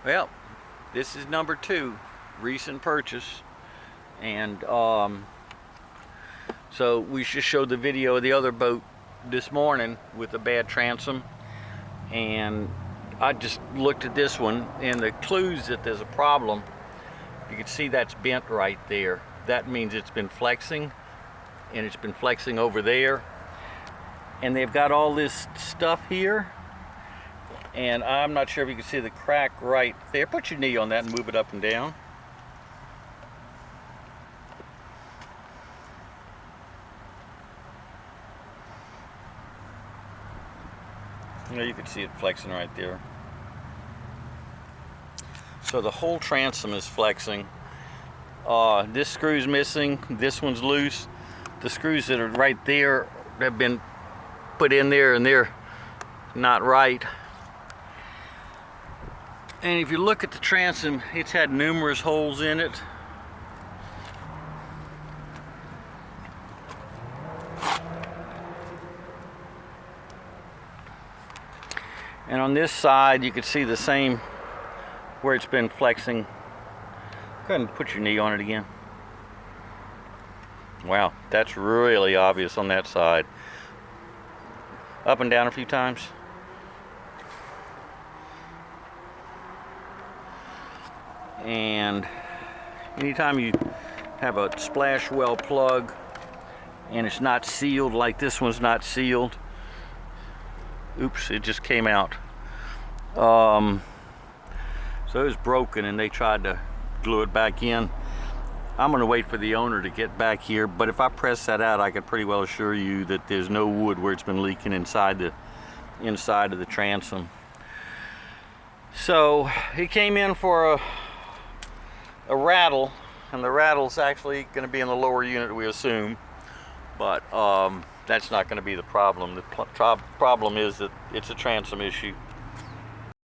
Well, this is number 2, recent purchase, and so we just showed the video of the other boat this morning with a bad transom, and I just looked at this one, and the clues that there's a problem. You can see that's bent right there. That means it's been flexing, and it's been flexing over there, and they've got all this stuff here. And I'm not sure if you can see the crack right there. Put your knee on that and move it up and down. You can see it flexing right there. So the whole transom is flexing. This screw's missing. This one's loose. The screws that are right there have been put in there, and they're not right. And if you look at the transom, it's had numerous holes in it. And on this side, you can see the same where it's been flexing. Go ahead and put your knee on it again. Wow, that's really obvious on that side. Up and down a few times. And anytime you have a splash well plug and it's not sealed, like this one's not sealed, oops, it just came out. So it was broken and they tried to glue it back in. I'm going to wait for the owner to get back here, but if I press that out, I can pretty well assure you that there's no wood where it's been leaking inside of the transom. So he came in for a rattle, and the rattle's actually going to be in the lower unit, we assume, but that's not going to be the problem. The problem is that it's a transom issue.